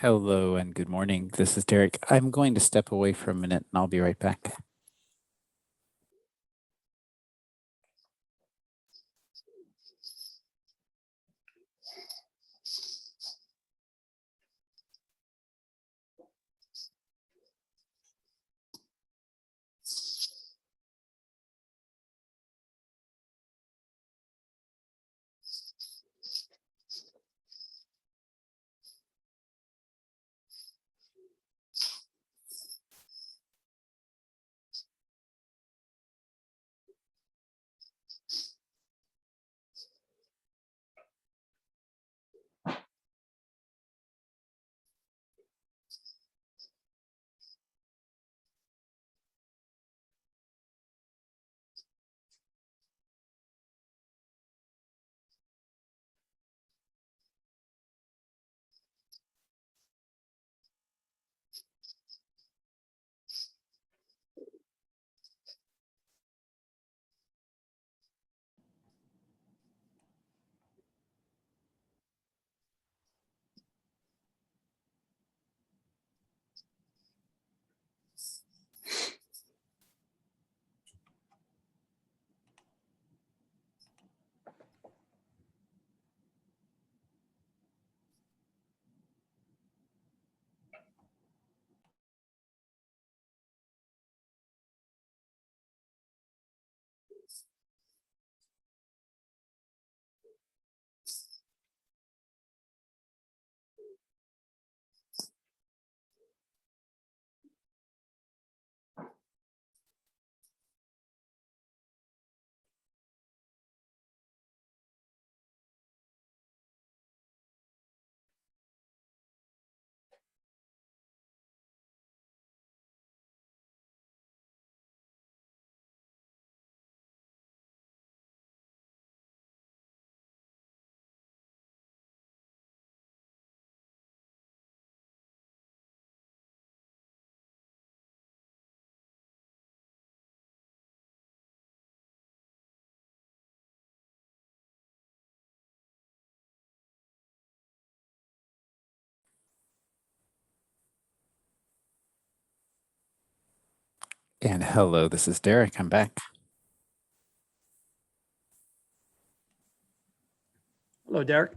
Hello and good morning. This is Derek. I'm going to step away for a minute and I'll be right back. And hello, this is Derek. I'm back. Hello, Derek.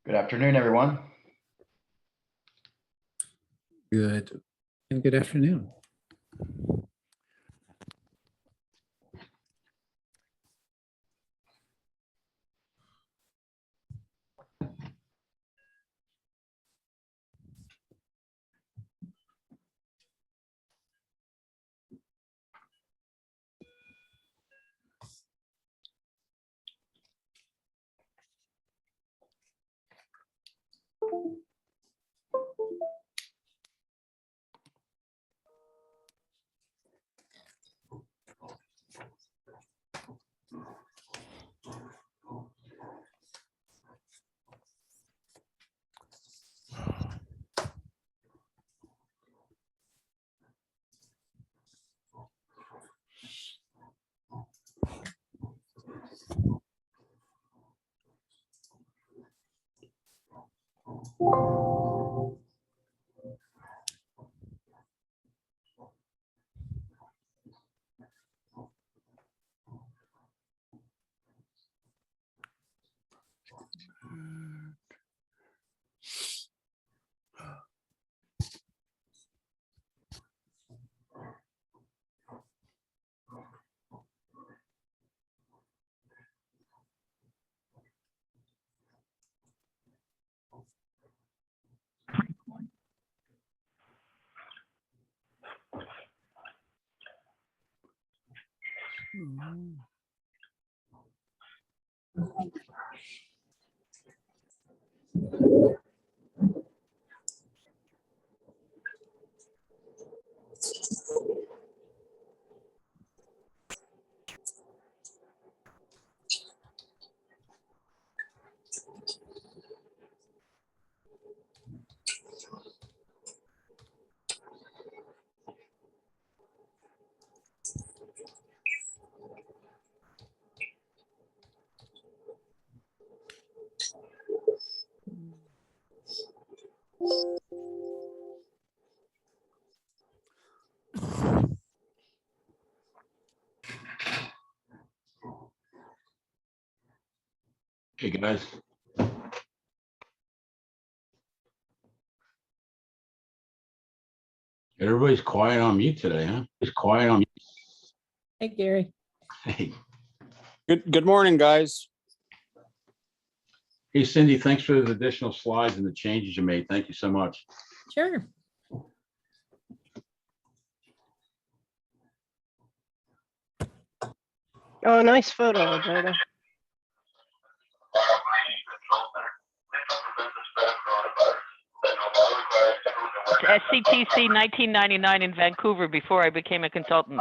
Good afternoon, everyone. Good and good afternoon. Hey guys. Everybody's quiet on mute today, huh? It's quiet on mute. Hey, Gary. Hey. Good morning, guys. Hey Cindy, thanks for the additional slides and the changes you made. Thank you so much. Sure. Oh, nice photo, Roberta. It's Sctc 1999 in Vancouver before I became a consultant.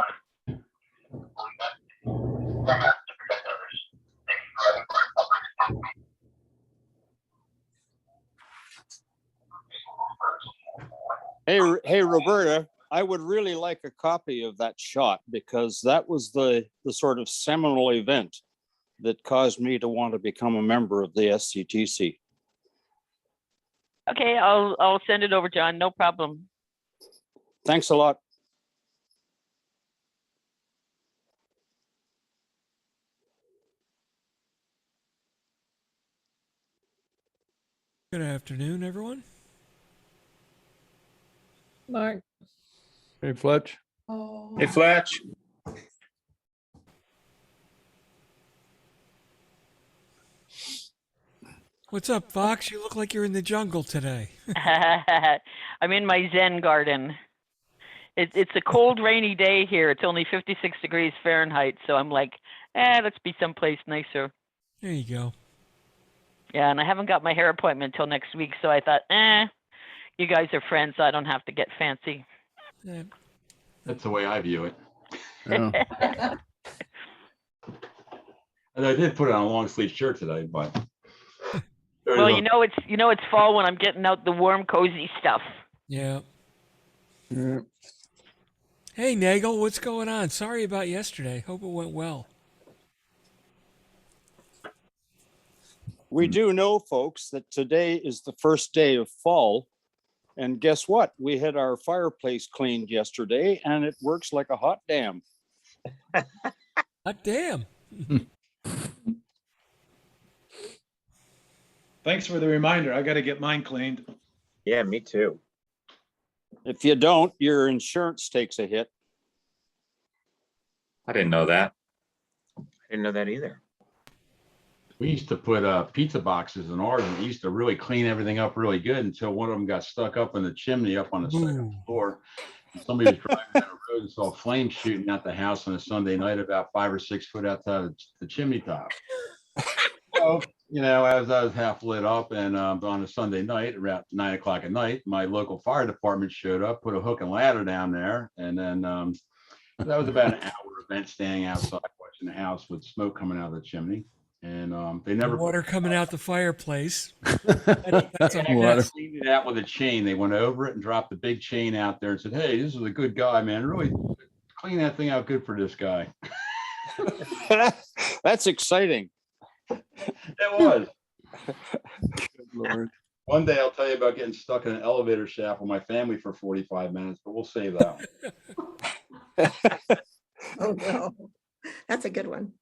Hey, Roberta, I would really like a copy of that shot because that was the sort of seminal event that caused me to want to become a member of the SCTC. Okay, I'll send it over, John. No problem. Thanks a lot. Good afternoon, everyone. Mark. Hey, Fletch. Oh. Hey, Fletch. What's up, Fox? You look like you're in the jungle today. I'm in my Zen garden. It's a cold, rainy day here. It's only 56 degrees Fahrenheit. So I'm like, let's be someplace nicer. There you go. Yeah, and I haven't got my hair appointment until next week. So I thought, you guys are friends. So I don't have to get fancy. That's the way I view it. Oh. And I did put on a long sleeve shirt today, but Well, it's fall when I'm getting out the warm, cozy stuff. Yeah. Yeah. Hey, Nagel, what's going on? Sorry about yesterday. Hope it went well. We do know, folks, that today is the first day of fall. And guess what? We had our fireplace cleaned yesterday and it works like a hot damn. Hot damn. Thanks for the reminder. I got to get mine cleaned. Yeah, me too. If you don't, your insurance takes a hit. I didn't know that. I didn't know that either. We used to put pizza boxes in ours, and we used to really clean everything up really good until one of them got stuck up in the chimney up on the second Ooh. floor. And somebody was driving down the road and saw flames shooting out the house on a Sunday night about 5 or 6 foot outside of the chimney top. So, you know, as I was half lit up and on a Sunday night around 9 o'clock at night, my local fire department showed up, put a hook and ladder down there. And then that was about an hour event standing outside watching the house with smoke coming out of the chimney. And they never Water coming out the fireplace. That's a they Water. mess. cleaned it out with a chain. They went over it and dropped the big chain out there and said, "Hey, this is a good guy, man. Really clean that thing out good for this guy." That's exciting. It was. Good Lord. One day I'll tell you about getting stuck in an elevator shaft with my family for 45 minutes, but we'll save that one. Oh, no. That's a good one.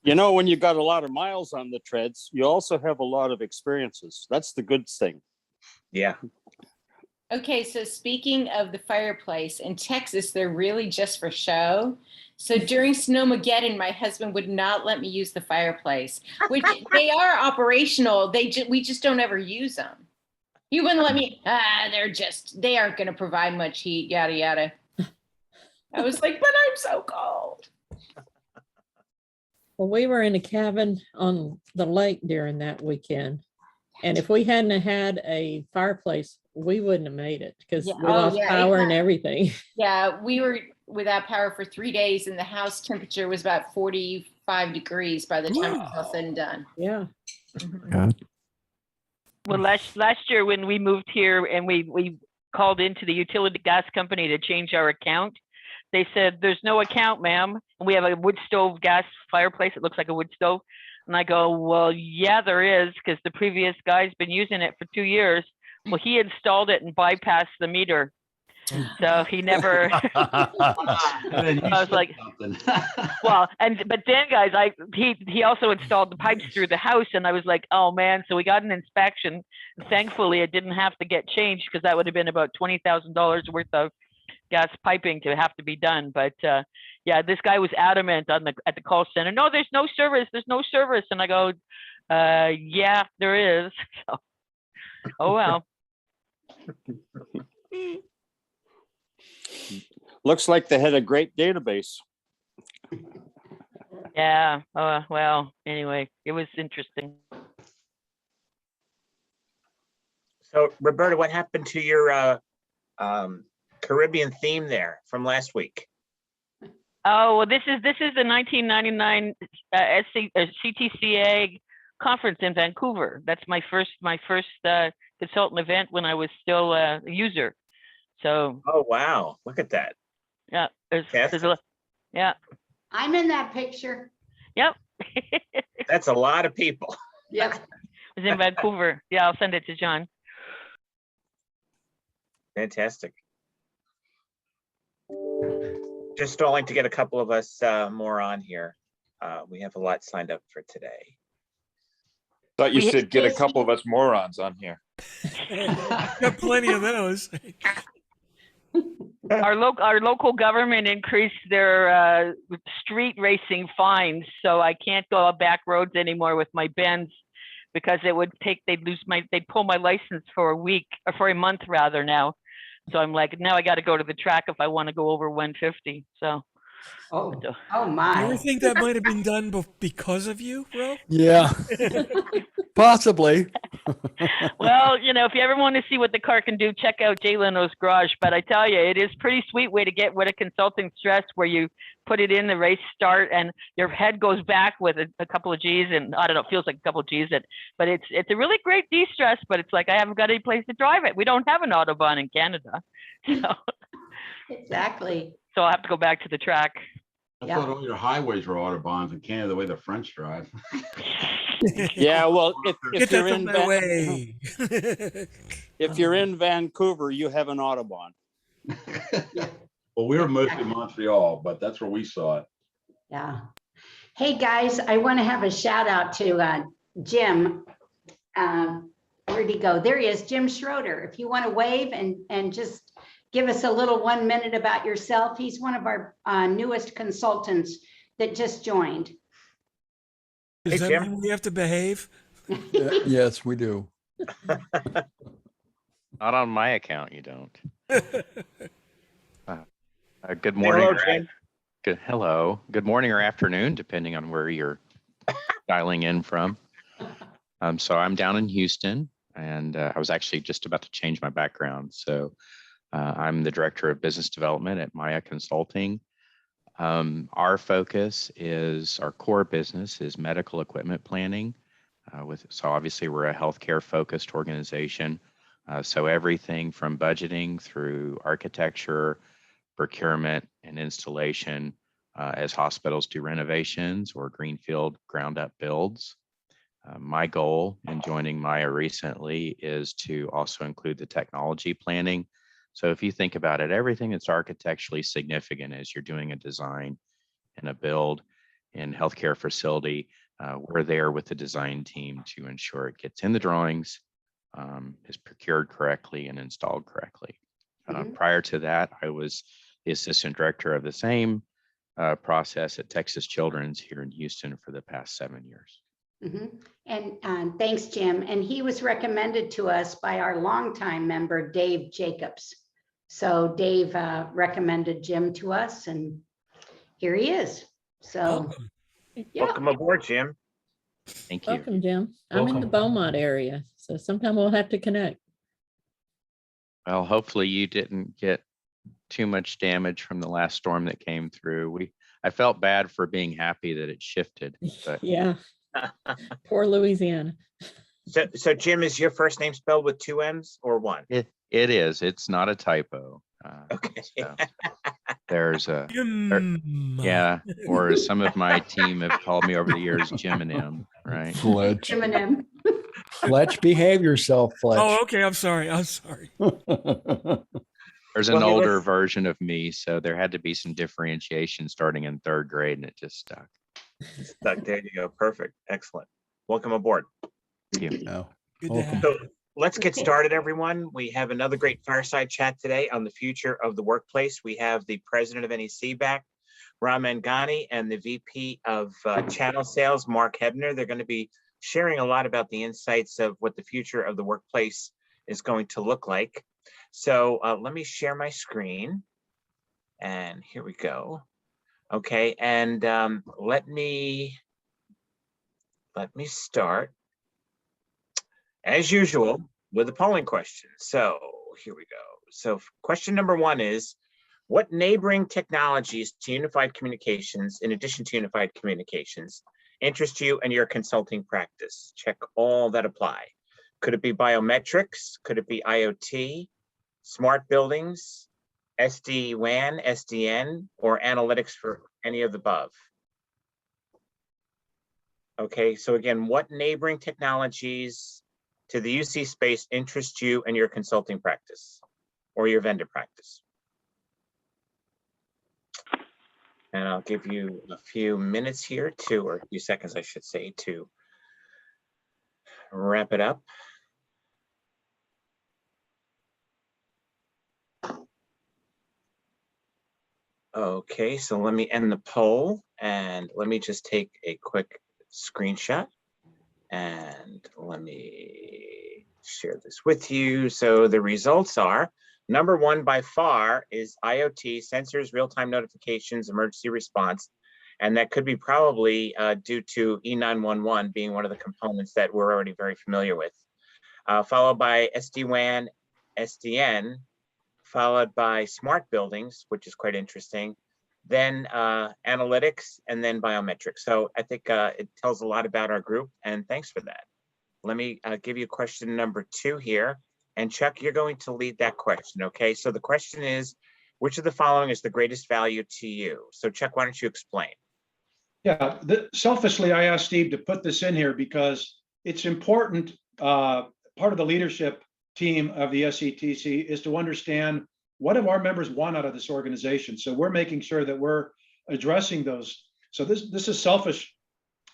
You know, when you got a lot of miles on the treads, you also have a lot of experiences. That's the good thing. Yeah. Okay, so speaking of the fireplace, in Texas, they're really just for show. So during Snowmageddon, my husband would not let me use the fireplace, which they are operational. We just don't ever use them. He wouldn't let me, they aren't going to provide much heat, yada, yada. I was like, but I'm so cold. Well, we were in a cabin on the lake during that weekend. And if we hadn't have had a fireplace, we wouldn't have made it because we lost power and everything. Yeah, we were without power for 3 days and the house temperature was about 45 degrees by the time it was all said and done. Yeah. God. Well, last year when we moved here and we called into the utility gas company to change our account, they said, "There's no account, ma'am. And we have a wood stove gas fireplace. It looks like a wood stove." And I go, "Well, yeah, there is, because the previous guy's been using it for 2 years." Well, he installed it and bypassed the meter. So he never, I was like, well, but then guys, he also installed the pipes through the house and I was like, oh man, so we got an inspection. Thankfully it didn't have to get changed because that would have been about $20,000 worth of gas piping to have to be done. But yeah, this guy was adamant at the call center, "No, there's no service, there's no service." And I go, yeah, there is. So, oh well. Looks like they had a great database. Yeah. Well, anyway, it was interesting. So Roberta, what happened to your Caribbean theme there from last week? Oh, well, this is the 1999 CTCA conference in Vancouver. That's my first consultant event when I was still a user. So. Oh wow! Look at that. Yeah. Yeah. I'm in that picture. Yep. That's a lot of people. Yep. It was in Vancouver. Yeah, I'll send it to John. Fantastic. Just stalling to get a couple of us more on here. We have a lot signed up for today. Thought you said get a couple of us morons on here. Got plenty of those. Our local government increased their street racing fines, so I can't go up back roads anymore with my Benz because they'd pull my license for a week or for a month rather now. So I'm like, now I got to go to the track if I want to go over 150. So. Oh You my. ever think that might have been done because of you, bro? Yeah, possibly. Well, if you ever want to see what the car can do, check out Jay Leno's garage. But I tell you, it is pretty sweet way to get rid of consulting stress where you put it in the race start and your head goes back with a couple of G's and I don't know, it feels like a couple of G's. But it's a really great de-stress, but it's like I haven't got any place to drive it. We don't have an Autobahn in Canada. So. Exactly. So I'll have to go back to the track. I thought all your highways were Autobahns in Canada, the way the French drive. Yeah, well, Get that from my way. if you're in Vancouver, you have an Autobahn. Well, we were mostly Montreal, but that's where we saw it. Yeah. Hey guys, I want to have a shout out to Jim. Where'd he go? There he is, Jim Schroeder. If you want to wave and just give us a little 1 minute about yourself. He's one of our newest consultants that just joined. Does Hey, that Jim. mean we have to behave? Yes, we do. Not on my account, you don't. Good Say morning. hello, Jim. Hello. Good morning or afternoon, depending on where you're dialing in from. So I'm down in Houston, and I was actually just about to change my background. So I'm the director of business development at Maya Consulting. Our focus is, our core business is medical equipment planning. So obviously we're a healthcare focused organization. So everything from budgeting through architecture, procurement, and installation as hospitals do renovations or greenfield ground up builds. My goal in joining Maya recently is to also include the technology planning. So if you think about it, everything that's architecturally significant as you're doing a design and a build in healthcare facility, we're there with the design team to ensure it gets in the drawings, is procured correctly and installed correctly. Prior to that, I was the assistant director of the same process at Texas Children's here in Houston for the past 7 years. And thanks, Jim. And he was recommended to us by our longtime member, Dave Jacobs. So Dave recommended Jim to us, and here he is. So yeah. Welcome aboard, Jim. Thank you. Welcome, Jim. I'm in the Beaumont area, so sometime we'll have to connect. Well, hopefully you didn't get too much damage from the last storm that came through. I felt bad for being happy that it shifted, but Yeah. Poor Louisiana. So Jim, is your first name spelled with 2 M's or 1? it is. It's not a typo. Okay. So there's a Jim. yeah, or as some of my team have called me over the years, Jim and M, right? Fletch. Jim and him. Fletch, behave yourself, Fletch. Oh, okay. I'm sorry. I'm sorry. There's Well, an hey, older let's- version of me, so there had to be some differentiation starting in 3rd grade, and it just stuck. Stuck. There you go. Perfect. Excellent. Welcome aboard. Thank you. Oh, Good to welcome. have So you. let's get started, everyone. We have another great fireside chat today on the future of the workplace. We have the president of NEC back, Ram Mangani, and the VP of channel sales, Mark Hebner. They're going to be sharing a lot about the insights of what the future of the workplace is going to look like. So let me share my screen. And here we go. Okay, and let me start, as usual, with a polling question. So here we go. So question number 1 is, what neighboring technologies to unified communications, in addition to unified communications, interest you and your consulting practice? Check all that apply. Could it be biometrics? Could it be IoT, smart buildings, SD-WAN, SDN, or analytics for any of the above? Okay, so again, what neighboring technologies to the UC space interest you and your consulting practice or your vendor practice? And I'll give you a few minutes here to, or a few seconds, I should say, to wrap it up. Okay, so let me end the poll and let me just take a quick screenshot and let me share this with you. So the results are, number 1 by far is IoT, sensors, real-time notifications, emergency response. And that could be probably due to E911 being one of the components that we're already very familiar with. Followed by SD-WAN, SDN, followed by smart buildings, which is quite interesting, then analytics, and then biometrics. So I think it tells a lot about our group, and thanks for that. Let me give you question number 2 here. And Chuck, you're going to lead that question, okay? So the question is, which of the following is the greatest value to you? So Chuck, why don't you explain? Yeah, selfishly, I asked Steve to put this in here because it's important. Part of the leadership team of the SCTC is to understand what do our members want out of this organization. So we're making sure that we're addressing those. So this is selfish,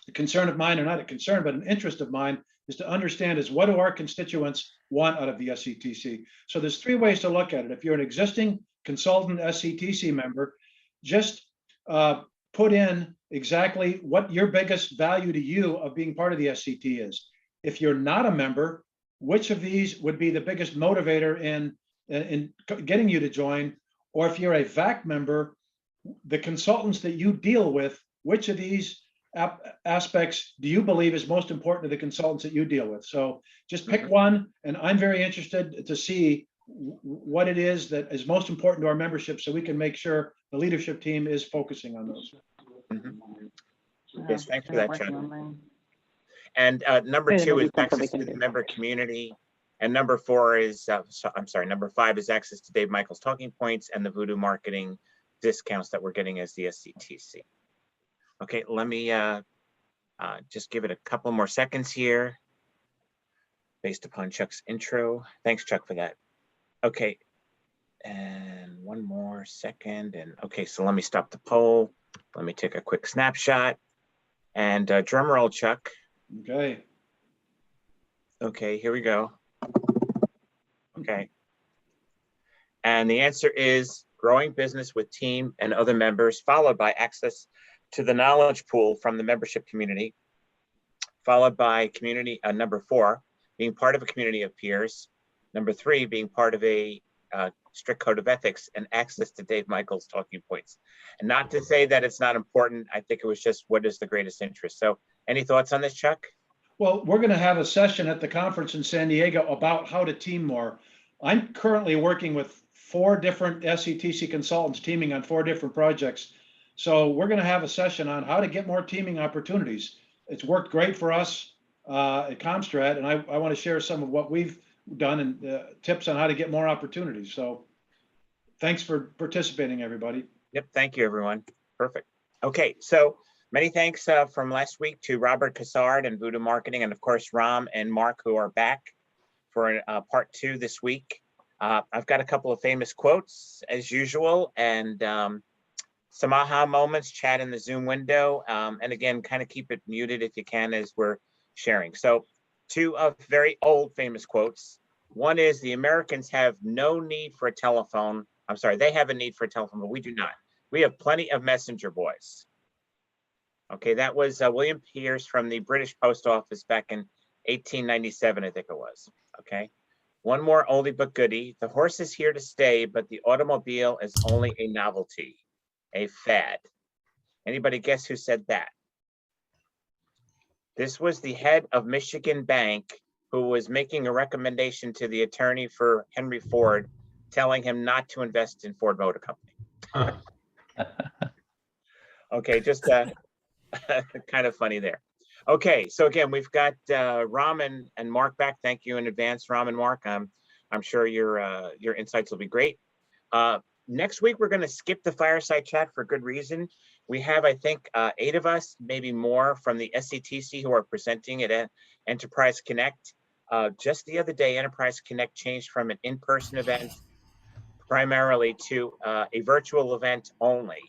a concern of mine, or not a concern, but an interest of mine, is to understand is what do our constituents want out of the SCTC? So there's three ways to look at it. If you're an existing consultant SCTC member, just put in exactly what your biggest value to you of being part of the SCT is. If you're not a member, which of these would be the biggest motivator in getting you to join? Or if you're a VAC member, the consultants that you deal with, which of these aspects do you believe is most important to the consultants that you deal with? So just pick one, and I'm very interested to see what it is that is most important to our membership so we can make sure the leadership team is focusing on those. Yes, thanks for that, Chuck. And number 2 is access to the member community. And number 4 is, number 5 is access to Dave Michaels' talking points and the Voodoo marketing discounts that we're getting as the SCTC. Okay, let me just give it a couple more seconds here based upon Chuck's intro. Thanks, Chuck, for that. Okay, and one more second. And okay, so let me stop the poll. Let me take a quick snapshot. And drum roll, Chuck. Okay. Okay, here we go. Okay. And the answer is growing business with team and other members, followed by access to the knowledge pool from the membership community, followed by community, number 4, being part of a community of peers. Number 3, being part of a strict code of ethics and access to Dave Michaels' talking points. And not to say that it's not important. I think it was just what is the greatest interest. So any thoughts on this, Chuck? Well, we're going to have a session at the conference in San Diego about how to team more. I'm currently working with 4 different SCTC consultants teaming on 4 different projects. So we're going to have a session on how to get more teaming opportunities. It's worked great for us at Comstrat, and I want to share some of what we've done and tips on how to get more opportunities. So thanks for participating, everybody. Yep, thank you, everyone. Perfect. Okay, so many thanks from last week to Robert Cassard and Voodoo Marketing, and of course, Ram and Mark, who are back for part 2 this week. I've got a couple of famous quotes as usual, and some aha moments, chat in the Zoom window. And again, kind of keep it muted if you can as we're sharing. So 2 of very old famous quotes. One is the Americans have no need for a telephone. I'm sorry, they have a need for a telephone, but we do not. We have plenty of messenger boys. Okay, that was William Pierce from the British Post Office back in 1897, I think it was. Okay, one more oldie but goodie. The horse is here to stay, but the automobile is only a novelty, a fad. Anybody guess who said that? This was the head of Michigan Bank who was making a recommendation to the attorney for Henry Ford, telling him not to invest in Ford Motor Company. Okay, just kind of funny there. Okay, so again, we've got Ram and Mark back. Thank you in advance, Ram and Mark. I'm sure your insights will be great. Next week, we're going to skip the fireside chat for good reason. We have, I think, 8 of us, maybe more, from the SCTC who are presenting at Enterprise Connect. Just the other day, Enterprise Connect changed from an in-person event primarily to a virtual event only.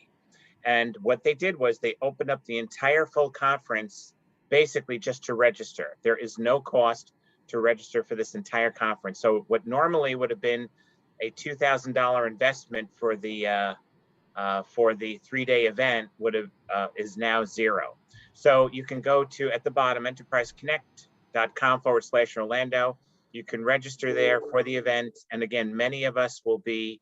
And what they did was they opened up the entire full conference basically just to register. There is no cost to register for this entire conference. So what normally would have been a $2,000 investment for the 3-day event is now 0. So you can go to, at the bottom, enterpriseconnect.com/Orlando. You can register there for the event. And again, many of us will be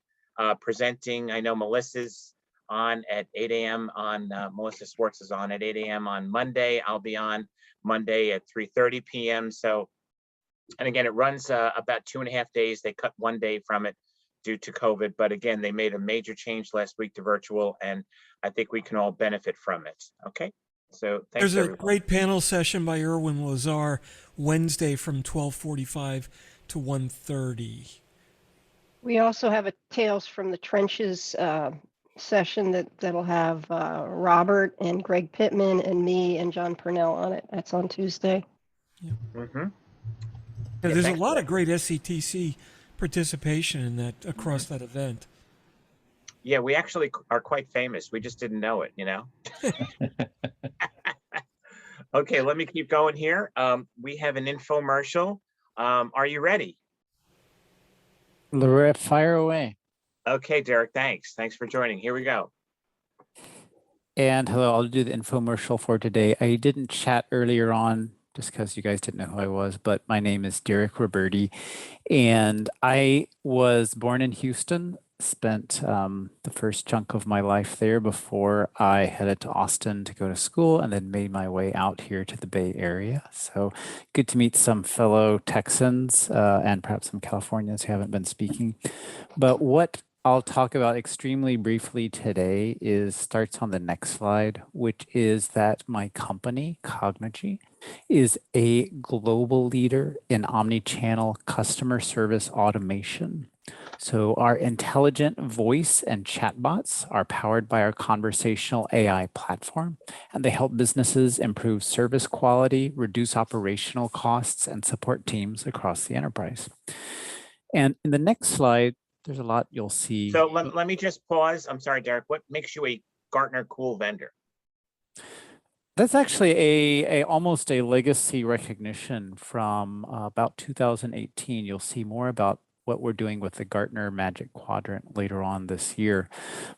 presenting. I know Melissa's on at 8 a.m. on, Melissa Swartz is on at 8 a.m. on Monday. I'll be on Monday at 3:30 p.m. So, and again, it runs about 2.5 days. They cut 1 day from it due to COVID. But again, they made a major change last week to virtual, and I think we can all benefit from it. Okay. So thanks, There's a everyone. great panel session by Erwin Lazar Wednesday from 12:45 to 1:30. We also have a Tales from the Trenches session that'll have Robert and Greg Pittman and me and John Purnell on it. That's on Tuesday. There's a lot of great SCTC participation in that across that event. Yeah, we actually are quite famous. We just didn't know it, you know? Okay, let me keep going here. We have an infomercial. Are you ready? Lorette, fire away. Okay, Derek, thanks. Thanks for joining. Here we go. And hello, I'll do the infomercial for today. I didn't chat earlier on just because you guys didn't know who I was, but my name is Derek Roberti, and I was born in Houston, spent the first chunk of my life there before I headed to Austin to go to school and then made my way out here to the Bay Area. So good to meet some fellow Texans and perhaps some Californians who haven't been speaking. But what I'll talk about extremely briefly today starts on the next slide, which is that my company, Cognigy, is a global leader in omni-channel customer service automation. So our intelligent voice and chatbots are powered by our conversational AI platform, and they help businesses improve service quality, reduce operational costs, and support teams across the enterprise. And in the next slide, there's a lot you'll see. So let me just pause. I'm sorry, Derek. What makes you a Gartner Cool vendor? That's actually almost a legacy recognition from about 2018. You'll see more about what we're doing with the Gartner Magic Quadrant later on this year.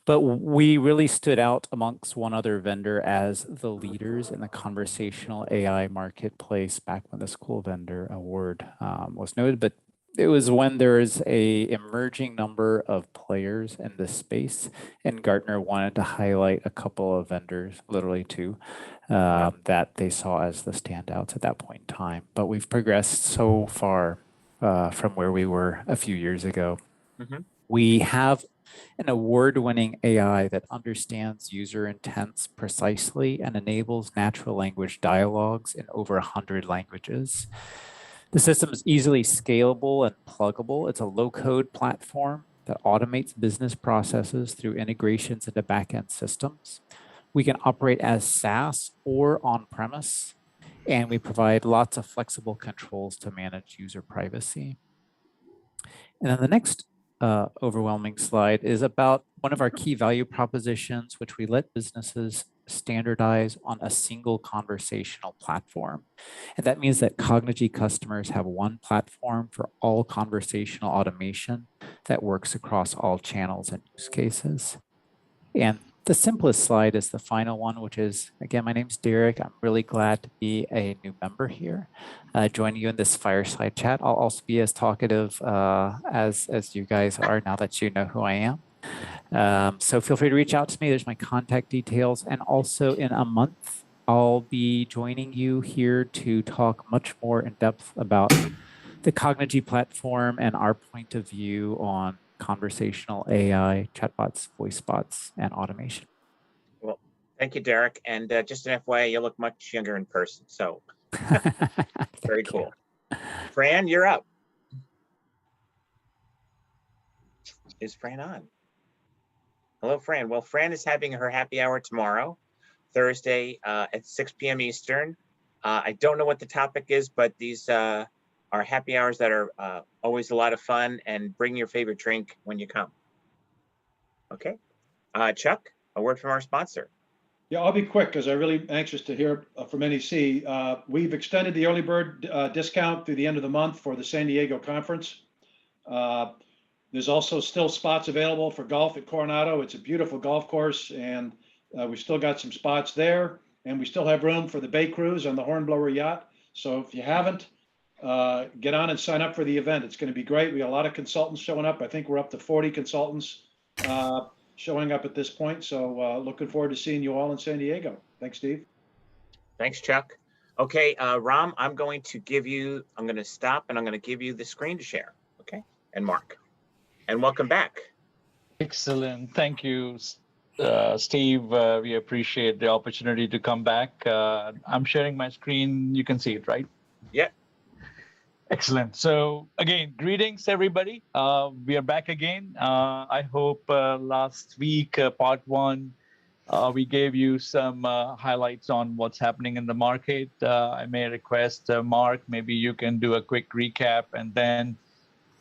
But we really stood out amongst one other vendor as the leaders in the conversational AI marketplace back when the School Vendor Award was noted. But it was when there is a emerging number of players in this space, and Gartner wanted to highlight a couple of vendors, literally two, that they saw as the standouts at that point in time. But we've progressed so far from where we were a few years ago. Mhm. We have an award-winning AI that understands user intents precisely and enables natural language dialogues in over 100 languages. The system is easily scalable and pluggable. It's a low-code platform that automates business processes through integrations into back-end systems. We can operate as SaaS or on-premise, and we provide lots of flexible controls to manage user privacy. And then the next overwhelming slide is about one of our key value propositions, which we let businesses standardize on a single conversational platform. And that means that Cognigy customers have one platform for all conversational automation that works across all channels and use cases. And the simplest slide is the final one, which is, again, my name's Derek. I'm really glad to be a new member here, joining you in this fireside chat. I'll also be as talkative as you guys are now that you know who I am. So feel free to reach out to me. There's my contact details. And also in a month, I'll be joining you here to talk much more in depth about the Cognigy platform and our point of view on conversational AI, chatbots, voice bots, and automation. Well, thank you, Derek. And just an FYI, you look much younger in person. So very cool. Fran, you're up. Is Fran on? Hello, Fran. Well, Fran is having her happy hour tomorrow, Thursday at 6 p.m. Eastern. I don't know what the topic is, but these are happy hours that are always a lot of fun, and bring your favorite drink when you come. Okay. Chuck, a word from our sponsor. Yeah, I'll be quick because I'm really anxious to hear from NEC. We've extended the early bird discount through the end of the month for the San Diego conference. There's also still spots available for golf at Coronado. It's a beautiful golf course, and we've still got some spots there, and we still have room for the Bay Cruise on the Hornblower yacht. So if you haven't, get on and sign up for the event. It's going to be great. We got a lot of consultants showing up. I think we're up to 40 consultants showing up at this point. So looking forward to seeing you all in San Diego. Thanks, Steve. Thanks, Chuck. Okay, Ram, I'm going to stop and I'm going to give you the screen to share. Okay, and Mark. And welcome back. Excellent. Thank you, Steve. We appreciate the opportunity to come back. I'm sharing my screen. You can see it, right? Yeah. Excellent. So again, greetings, everybody. We are back again. I hope last week, part one, we gave you some highlights on what's happening in the market. I may request Mark, maybe you can do a quick recap, and then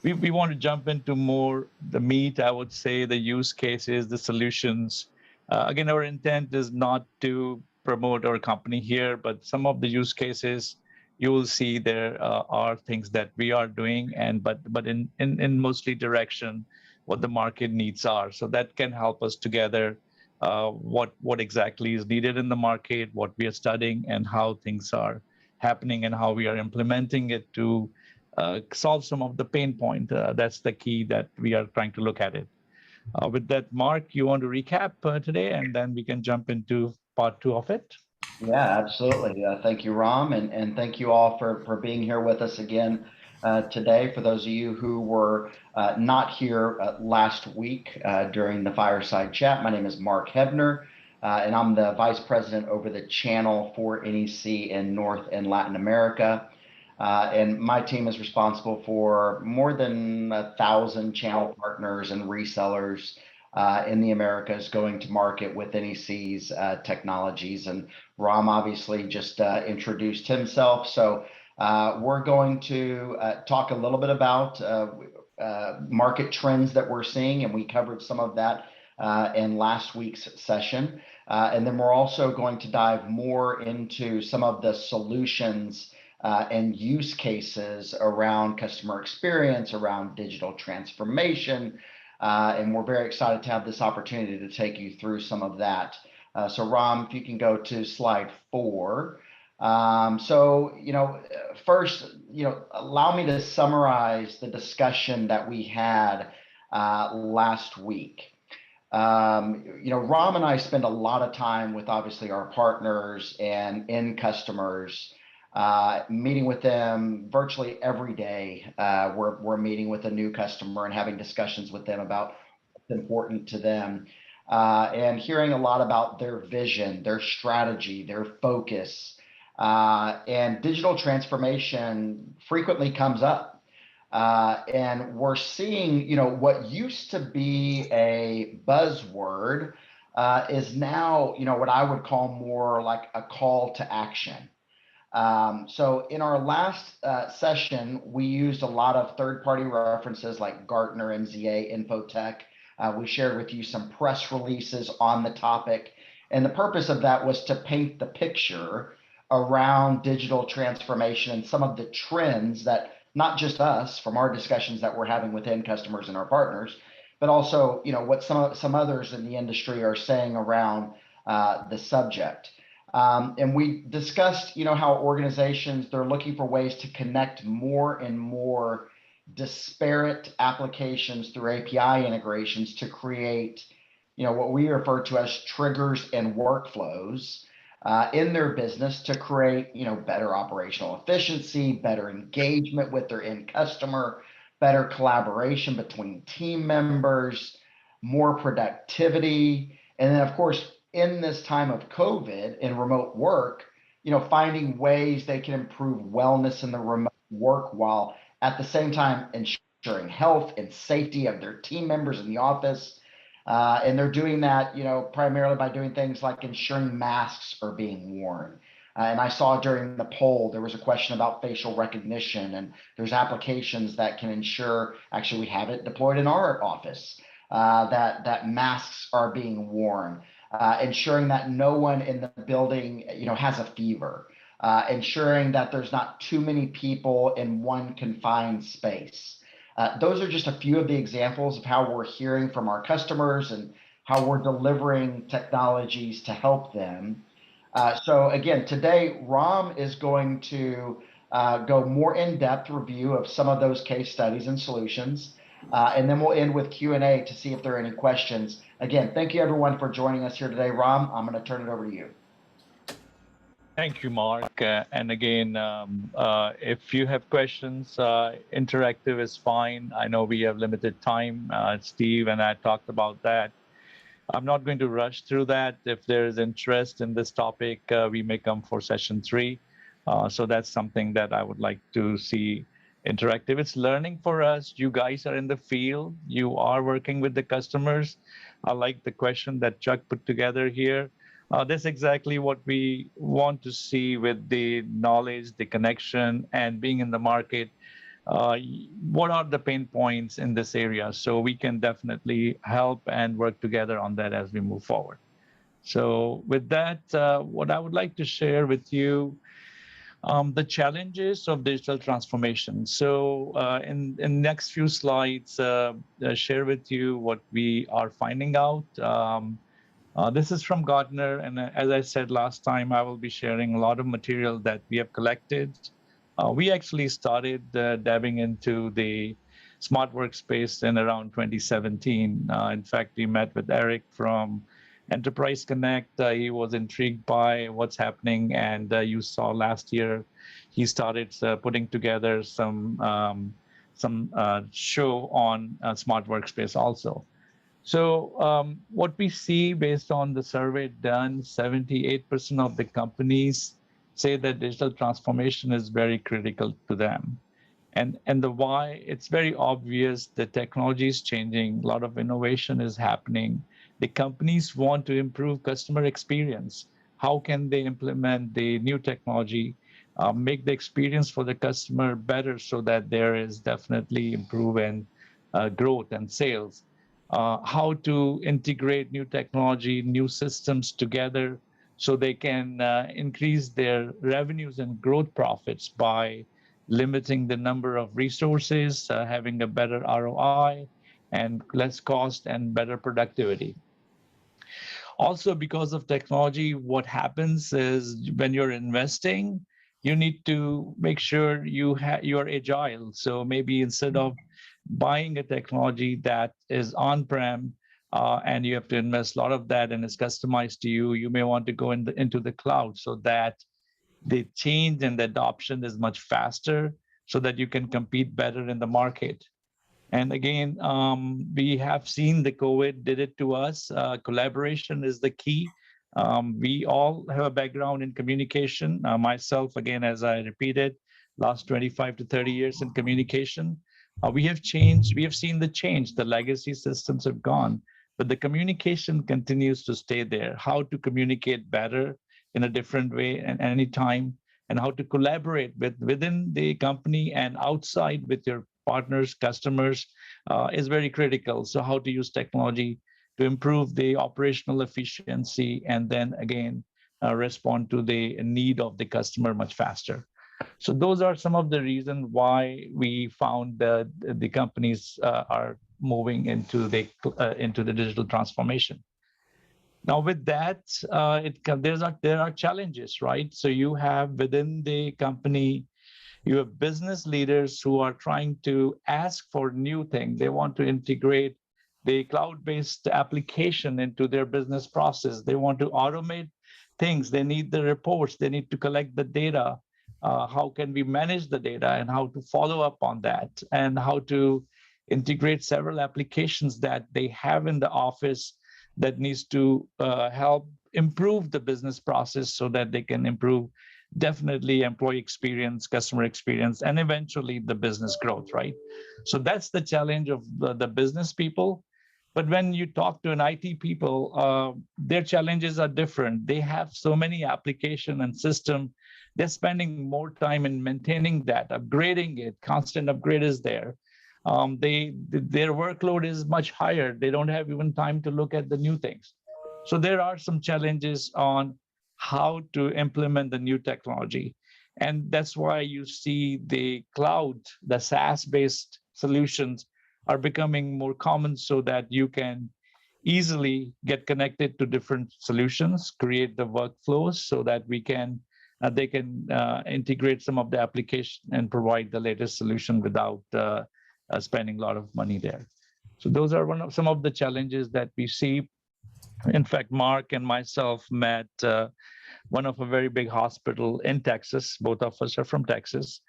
we want to jump into more the meat, I would say, the use cases, the solutions. Again, our intent is not to promote our company here, but some of the use cases you will see there are things that we are doing, and but in mostly direction what the market needs are. So that can help us together what exactly is needed in the market, what we are studying, and how things are happening, and how we are implementing it to solve some of the pain point. That's the key that we are trying to look at it. With that, Mark, you want to recap today, and then we can jump into part 2 of it? Yeah, absolutely. Thank you, Ram, and thank you all for being here with us again today. For those of you who were not here last week during the fireside chat, my name is Mark Hebner, and I'm the Vice President over the channel for NEC in North and Latin America. And my team is responsible for more than 1,000 channel partners and resellers in the Americas going to market with NEC's technologies. And Ram obviously just introduced himself. So we're going to talk a little bit about market trends that we're seeing, and we covered some of that in last week's session. And then we're also going to dive more into some of the solutions and use cases around customer experience, around digital transformation. And we're very excited to have this opportunity to take you through some of that. So Ram, if you can go to slide 4. So, first, allow me to summarize the discussion that we had last week. Ram and I spend a lot of time with obviously our partners and end customers, meeting with them virtually every day. We're meeting with a new customer and having discussions with them about what's important to them, and hearing a lot about their vision, their strategy, their focus, and digital transformation frequently comes up. And we're seeing, what used to be a buzzword is now, what I would call more like a call to action. So in our last session, we used a lot of third-party references like Gartner and ZA Infotech. We shared with you some press releases on the topic. And the purpose of that was to paint the picture around digital transformation and some of the trends that not just us from our discussions that we're having with end customers and our partners, but also, what some others in the industry are saying around the subject. And we discussed, how organizations, they're looking for ways to connect more and more disparate applications through API integrations to create, what we refer to as triggers and workflows in their business to create, better operational efficiency, better engagement with their end customer, better collaboration between team members, more productivity. And then, of course, in this time of COVID and remote work, finding ways they can improve wellness in the remote work while at the same time ensuring health and safety of their team members in the office. And they're doing that, primarily by doing things like ensuring masks are being worn. And I saw during the poll, there was a question about facial recognition, and there's applications that can ensure, actually we have it deployed in our office, that masks are being worn. Ensuring that no one in the building, has a fever, ensuring that there's not too many people in one confined space. Those are just a few of the examples of how we're hearing from our customers and how we're delivering technologies to help them. So again, today, Ram is going to go more in-depth review of some of those case studies and solutions. And then we'll end with Q&A to see if there are any questions. Again, thank you everyone for joining us here today. Ram, I'm going to turn it over to you. Thank you, Mark. And again, if you have questions, interactive is fine. I know we have limited time. Steve and I talked about that. I'm not going to rush through that. If there is interest in this topic, we may come for session 3. So that's something that I would like to see interactive. It's learning for us. You guys are in the field. You are working with the customers. I like the question that Chuck put together here. That's exactly what we want to see with the knowledge, the connection, and being in the market. What are the pain points in this area? So we can definitely help and work together on that as we move forward. So with that, what I would like to share with you, the challenges of digital transformation. So in next few slides, share with you what we are finding out. This is from Gartner, and as I said last time, I will be sharing a lot of material that we have collected. We actually started dabbing into the smart workspace in around 2017. In fact, we met with Eric from Enterprise Connect. He was intrigued by what's happening, and you saw last year he started putting together some show on smart workspace also. So what we see based on the survey done, 78% of the companies say that digital transformation is very critical to them. And the why, it's very obvious. The technology is changing, a lot of innovation is happening. The companies want to improve customer experience. How can they implement the new technology, make the experience for the customer better so that there is definitely improvement, growth and sales? How to integrate new technology, new systems together so they can increase their revenues and growth profits by limiting the number of resources, having a better ROI and less cost and better productivity. Also, because of technology, what happens is when you're investing, you need to make sure you're agile. So maybe instead of buying a technology that is on-prem and you have to invest a lot of that and it's customized to you, you may want to go into the cloud so that the change and the adoption is much faster so that you can compete better in the market. And again, we have seen the COVID did it to us. Collaboration is the key. We all have a background in communication. Myself, again, as I repeated, last 25 to 30 years in communication. We have changed. We have seen the change. The legacy systems have gone, but the communication continues to stay there. How to communicate better in a different way and any time, and how to collaborate within the company and outside with your partners, customers is very critical. So how to use technology to improve the operational efficiency and then again, respond to the need of the customer much faster. So those are some of the reasons why we found that the companies are moving into the digital transformation. Now, with that, there are challenges, right? So you have within the company, you have business leaders who are trying to ask for new things. They want to integrate the cloud-based application into their business process. They want to automate things. They need the reports. They need to collect the data. How can we manage the data and how to follow up on that and how to integrate several applications that they have in the office that needs to help improve the business process so that they can improve definitely employee experience, customer experience, and eventually the business growth, right? So that's the challenge of the business people. But when you talk to an IT people, their challenges are different. They have so many application and system. They're spending more time in maintaining that, upgrading it. Constant upgrade is there. Their workload is much higher. They don't have even time to look at the new things. So there are some challenges on how to implement the new technology. And that's why you see the cloud, the SaaS-based solutions are becoming more common so that you can easily get connected to different solutions, create the workflows so that they can integrate some of the application and provide the latest solution without spending a lot of money there. So those are some of the challenges that we see. In fact, Mark and myself met one of a very big hospital in Texas. Both of us are from Texas.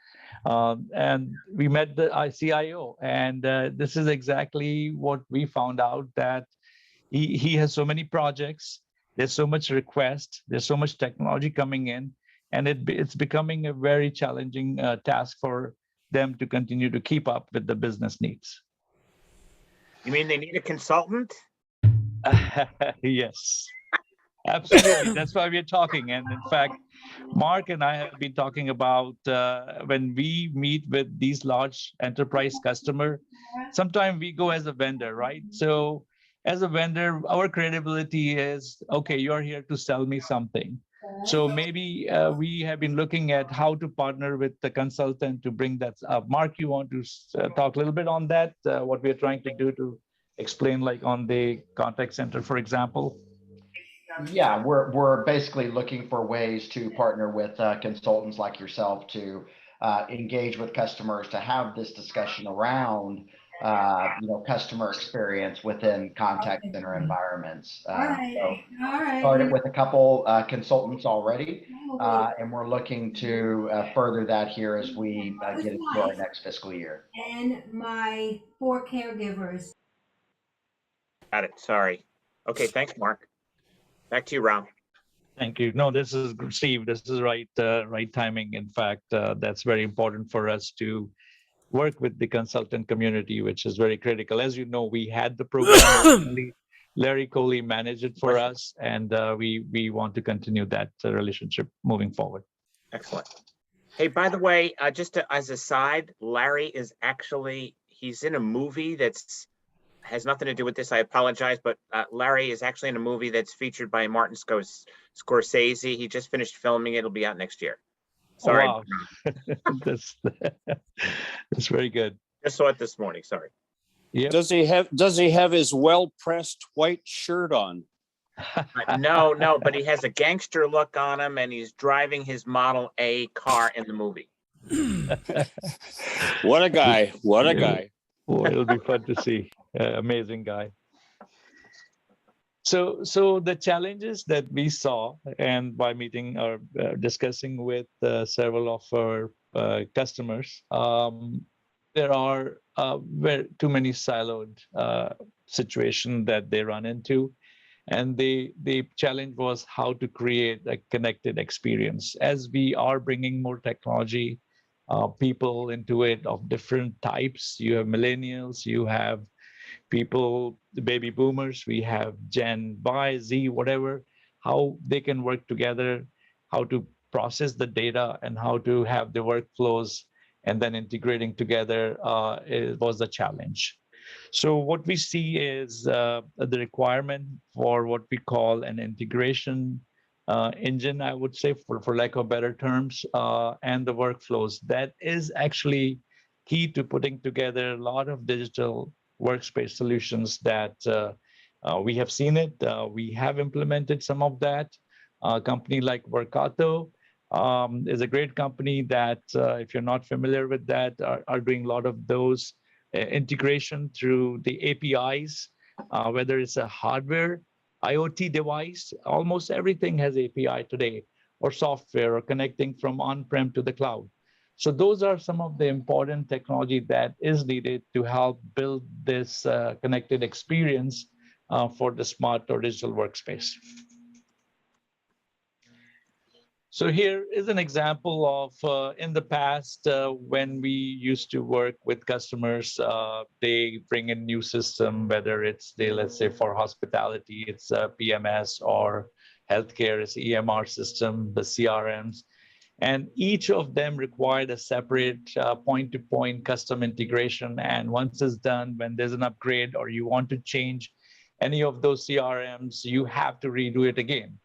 And we met the CIO. And this is exactly what we found out, that he has so many projects. There's so much request. There's so much technology coming in. And it's becoming a very challenging task for them to continue to keep up with the business needs. You mean they need a consultant? Yes, absolutely. That's why we're talking. And in fact, Mark and I have been talking about when we meet with these large enterprise customer, sometimes we go as a vendor, right? So as a vendor, our credibility is, okay, you're here to sell me something. So maybe we have been looking at how to partner with the consultant to bring that up. Mark, you want to talk a little bit on that, what we're trying to do to explain, like on the contact center, for example? Yeah, we're basically looking for ways to partner with consultants like yourself to engage with customers, to have this discussion around customer experience within contact center environments. So started with a couple consultants already, and we're looking to further that here as we get into our next fiscal year. And my 4 caregivers. Got it. Sorry. Okay, thanks, Mark. Back to you, Ram. Thank you. No, this is Steve. This is right timing. In fact, that's very important for us to work with the consultant community, which is very critical. As you know, we had the program. Larry Coley managed it for us, and we want to continue that relationship moving forward. Excellent. Hey, by the way, just as a side, Larry is actually, he's in a movie that's has nothing to do with this. I apologize, but Larry is actually in a movie that's featured by Martin Scorsese. He just finished filming it. It'll be out next year. Sorry. Oh, wow. that's very good. Just saw it this morning. Sorry. Yep. Does he have his well-pressed white shirt on? No, but he has a gangster look on him, and he's driving his Model A car in the movie. What a guy. What a guy. Boy, it'll be fun to see. Amazing guy. So the challenges that we saw, and by meeting or discussing with several of our customers, there are too many siloed situations that they run into. And the challenge was how to create a connected experience. As we are bringing more technology, people into it of different types. You have millennials, you have people, the baby boomers, we have Gen Y, Z, whatever, how they can work together, how to process the data, and how to have the workflows, and then integrating together was the challenge. So what we see is the requirement for what we call an integration engine, I would say, for lack of better terms, and the workflows. That is actually key to putting together a lot of digital workspace solutions that we have seen it. We have implemented some of that. A company like Workato is a great company that, if you're not familiar with that, are doing a lot of those integration through the APIs, whether it's a hardware, IoT device, almost everything has API today, or software, or connecting from on-prem to the cloud. So those are some of the important technology that is needed to help build this connected experience for the smart or digital workspace. So here is an example of in the past when we used to work with customers, they bring in new system, whether it's let's say for hospitality, it's a PMS, or healthcare is EMR system, the CRMs, and each of them required a separate point-to-point custom integration. And once it's done, when there's an upgrade or you want to change any of those CRMs, you have to redo it again.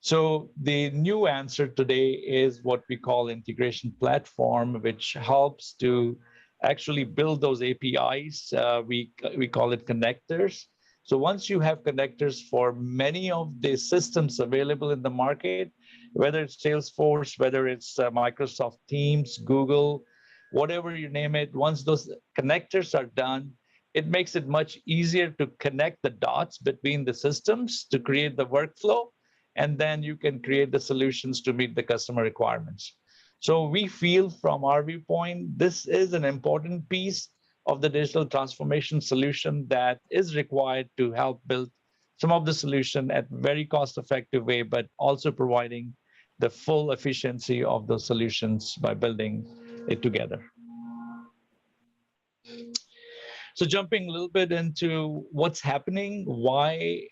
So the new answer today is what we call integration platform, which helps to actually build those APIs. We call it connectors. So once you have connectors for many of the systems available in the market, whether it's Salesforce, whether it's Microsoft Teams, Google, whatever you name it, once those connectors are done, it makes it much easier to connect the dots between the systems to create the workflow. And then you can create the solutions to meet the customer requirements. So we feel from our viewpoint, this is an important piece of the digital transformation solution that is required to help build some of the solution at very cost-effective way, but also providing the full efficiency of those solutions by building it together. So jumping a little bit into what's happening, why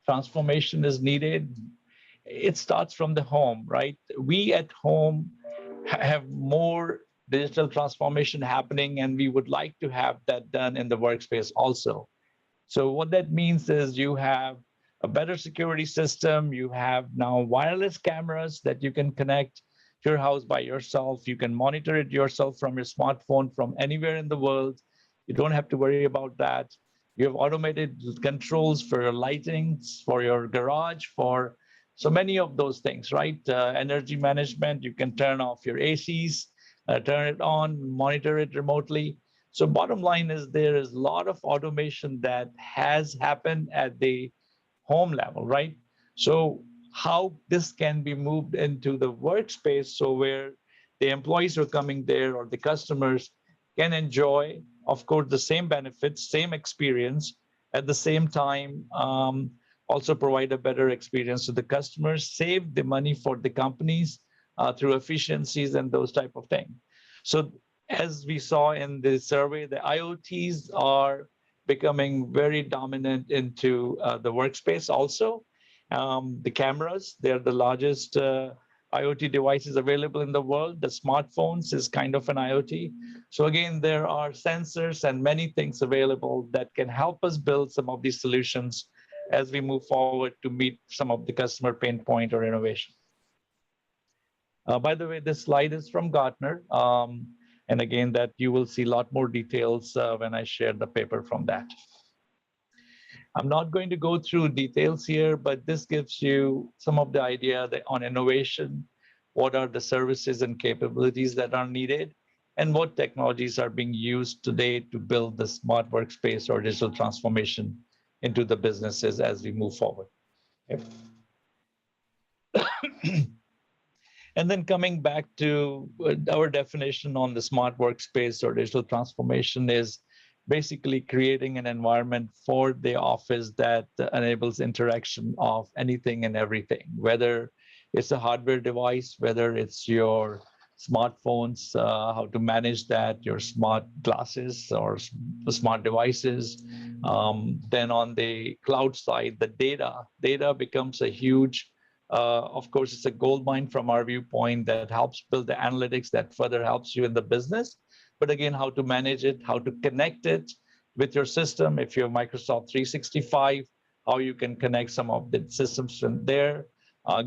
transformation is needed, it starts from the home, right? We at home have more digital transformation happening, and we would like to have that done in the workspace also. So what that means is you have a better security system. You have now wireless cameras that you can connect to your house by yourself. You can monitor it yourself from your smartphone from anywhere in the world. You don't have to worry about that. You have automated controls for your lighting, for your garage, for so many of those things, right? Energy management, you can turn off your ACs, turn it on, monitor it remotely. So bottom line is there is a lot of automation that has happened at the home level, right? So how this can be moved into the workspace, so where the employees are coming there or the customers can enjoy, of course, the same benefits, same experience, at the same time, also provide a better experience to the customers, save the money for the companies through efficiencies and those type of things. So as we saw in the survey, the IoTs are becoming very dominant into the workspace also. The cameras, they're the largest IoT devices available in the world. The smartphones is kind of an IoT. So again, there are sensors and many things available that can help us build some of these solutions as we move forward to meet some of the customer pain point or innovation. By the way, this slide is from Gartner. And again, that you will see a lot more details when I share the paper from that. I'm not going to go through details here, but this gives you some of the idea that on innovation, what are the services and capabilities that are needed, and what technologies are being used today to build the smart workspace or digital transformation into the businesses as we move forward. Okay. And then coming back to our definition on the smart workspace or digital transformation is basically creating an environment for the office that enables interaction of anything and everything, whether it's a hardware device, whether it's your smartphones, how to manage that, your smart glasses or smart devices. Then on the cloud side, the data becomes a huge of course, it's a gold mine from our viewpoint that helps build the analytics that further helps you in the business. But again, how to manage it, how to connect it with your system. If you have Microsoft 365, how you can connect some of the systems from there.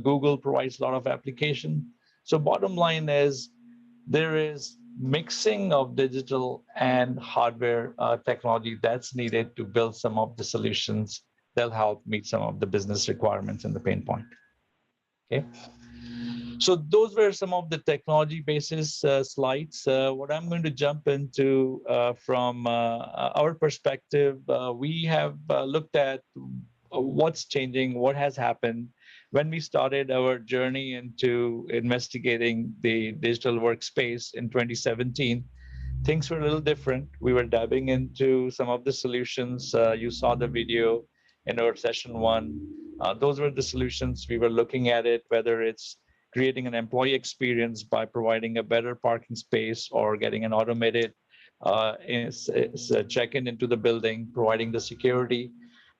Google provides a lot of application. So bottom line is there is mixing of digital and hardware technology that's needed to build some of the solutions that'll help meet some of the business requirements and the pain point. Okay, so those were some of the technology basis slides. What I'm going to jump into from our perspective, we have looked at what's changing, what has happened. When we started our journey into investigating the digital workspace in 2017, things were a little different. We were dabbing into some of the solutions. You saw the video in our session one. Those were the solutions we were looking at it, whether it's creating an employee experience by providing a better parking space or getting an automated check-in into the building, providing the security.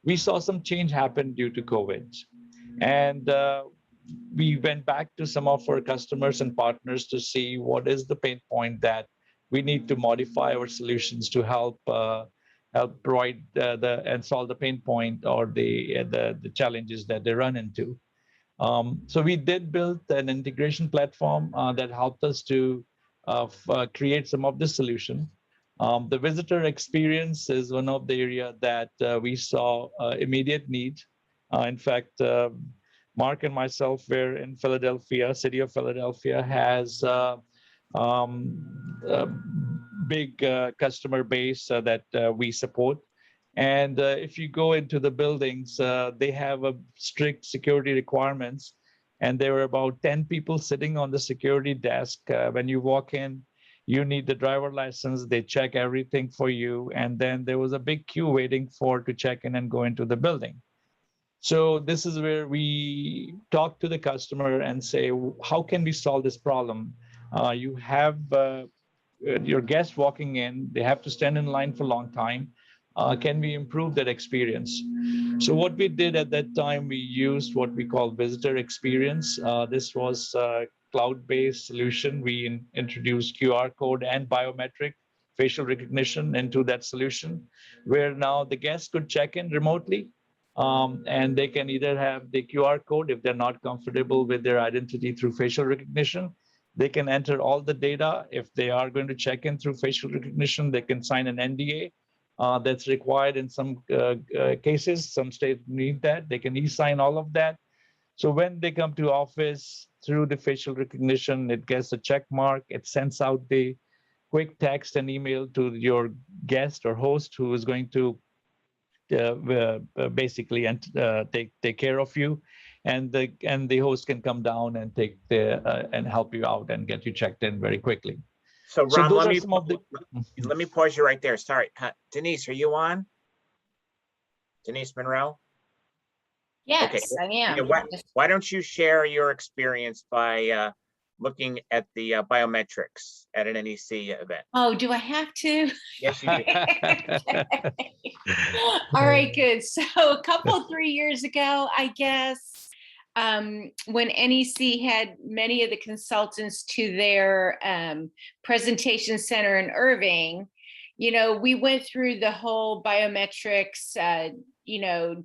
We saw some change happen due to COVID. And we went back to some of our customers and partners to see what is the pain point that we need to modify our solutions to help provide and solve the pain point or the challenges that they run into. So we did build an integration platform that helped us to create some of the solution. The visitor experience is one of the area that we saw immediate need. In fact, Mark and myself were in Philadelphia. City of Philadelphia has a big customer base that we support. And if you go into the buildings, they have a strict security requirements. And there were about 10 people sitting on the security desk. When you walk in, you need the driver license. They check everything for you. And then there was a big queue waiting to check in and go into the building. So this is where we talk to the customer and say, how can we solve this problem? You have your guests walking in, they have to stand in line for a long time. Can we improve that experience? So what we did at that time, we used what we call visitor experience. This was a cloud-based solution. We introduced QR code and biometric facial recognition into that solution, where now the guests could check in remotely, and they can either have the QR code if they're not comfortable with their identity through facial recognition. They can enter all the data. If they are going to check in through facial recognition, they can sign an NDA that's required in some cases. Some states need that. They can e-sign all of that. So when they come to office through the facial recognition, it gets a check mark. It sends out the quick text and email to your guest or host who is going to basically take care of you, and the host can come down and take and help you out and get you checked in very quickly. So Ron, those let are me some of the. let me pause you right there. Sorry, Denise, are you on? Denise Monroe? Yes, I am. Yeah, why don't you share your experience by looking at the biometrics at an NEC event? Oh, do I have to? Yes, you do. All right, good. So a couple, 3 years ago, I guess, when NEC had many of the consultants to their presentation center in Irving, we went through the whole biometrics,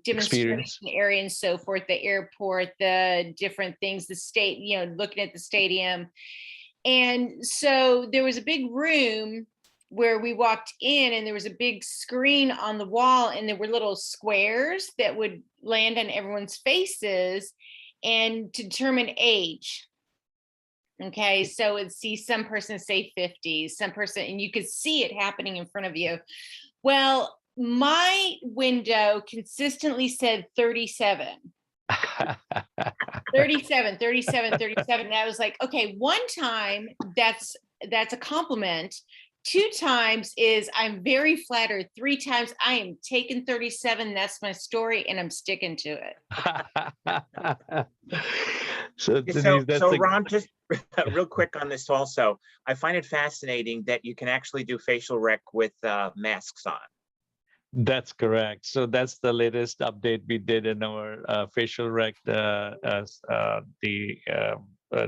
demonstration area and so forth, the airport, the different things, the state, looking at the stadium. And so there was a big room where we walked in, and there was a big screen on the wall, and there were little squares that would land on everyone's faces and determine age. Okay, so it'd see some person say 50, some person, and you could see it happening in front of you. Well, my window consistently said 37. 37, 37, 37. And I was like, okay, one time that's a compliment. 2 times is I'm very flattered. 3 times I am taking 37. That's my story, and I'm sticking to it. So Ron, just real quick on this also, I find it fascinating that you can actually do facial rec with masks on. That's correct. So that's the latest update we did in our facial rec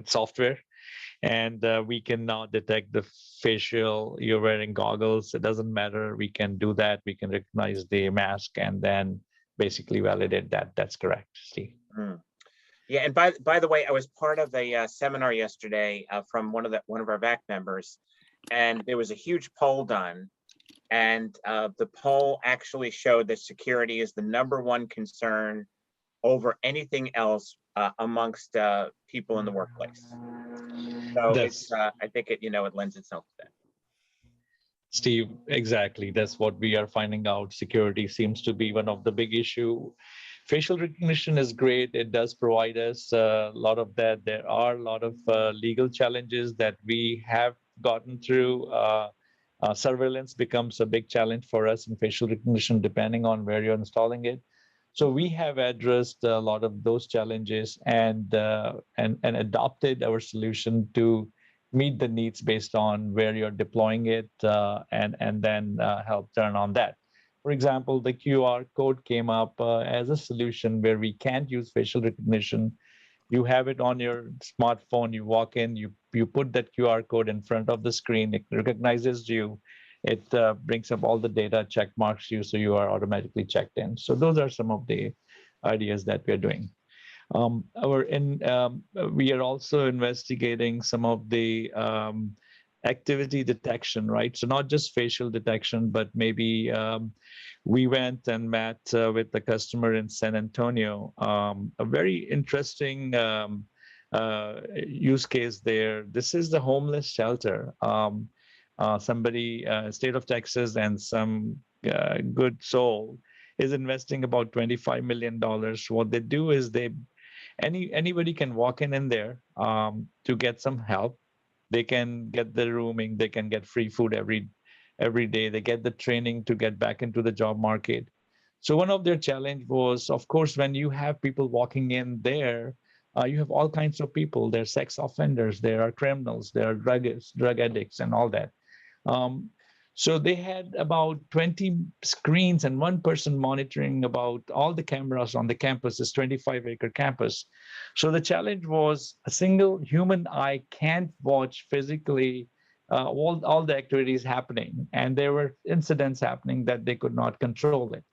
software. And we can now detect the facial, you're wearing goggles, it doesn't matter, we can do that. We can recognize the mask and then basically validate that. That's correct, Steve. Yeah, and by the way, I was part of a seminar yesterday from one of our VAC members, and there was a huge poll done, and the poll actually showed that security is the #1 concern over anything else amongst people in the workplace. So it's I think it lends itself to that. Steve, exactly. That's what we are finding out. Security seems to be one of the big issue. Facial recognition is great. It does provide us a lot of that. There are a lot of legal challenges that we have gotten through. Surveillance becomes a big challenge for us in facial recognition, depending on where you're installing it. So we have addressed a lot of those challenges and adopted our solution to meet the needs based on where you're deploying it, and then help turn on that. For example, the QR code came up as a solution where we can't use facial recognition. You have it on your smartphone, you walk in, you put that QR code in front of the screen, it recognizes you, it brings up all the data, check marks you, so you are automatically checked in. So those are some of the ideas that we're doing. We are also investigating some of the activity detection, right? So not just facial detection, but maybe we went and met with the customer in San Antonio. A very interesting use case there. This is the homeless shelter. Somebody, state of Texas, and some good soul is investing about $25 million. What they do is anybody can walk in there to get some help. They can get the rooming, they can get free food every day, they get the training to get back into the job market. So one of their challenge was, of course, when you have people walking in there, you have all kinds of people. There are sex offenders, there are criminals, there are drug addicts and all that. So they had about 20 screens and one person monitoring about all the cameras on the campus, this 25-acre campus. So the challenge was a single human eye can't watch physically all the activities happening, and there were incidents happening that they could not control it.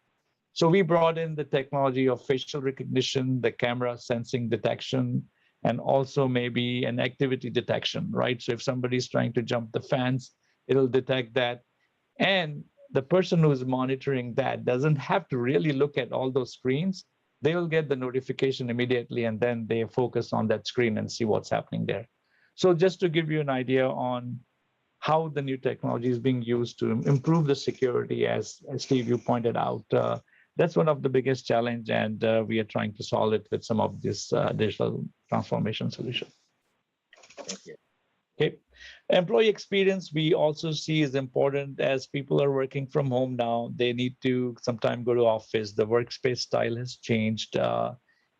So we brought in the technology of facial recognition, the camera sensing detection, and also maybe an activity detection, right? So if somebody's trying to jump the fence, it'll detect that. And the person who is monitoring that doesn't have to really look at all those screens. They will get the notification immediately, and then they focus on that screen and see what's happening there. So just to give you an idea on how the new technology is being used to improve the security, as Steve, you pointed out, that's one of the biggest challenge, and we are trying to solve it with some of this digital transformation solution. Thank you. Okay. Employee experience we also see is important as people are working from home now. They need to sometimes go to office. The workspace style has changed.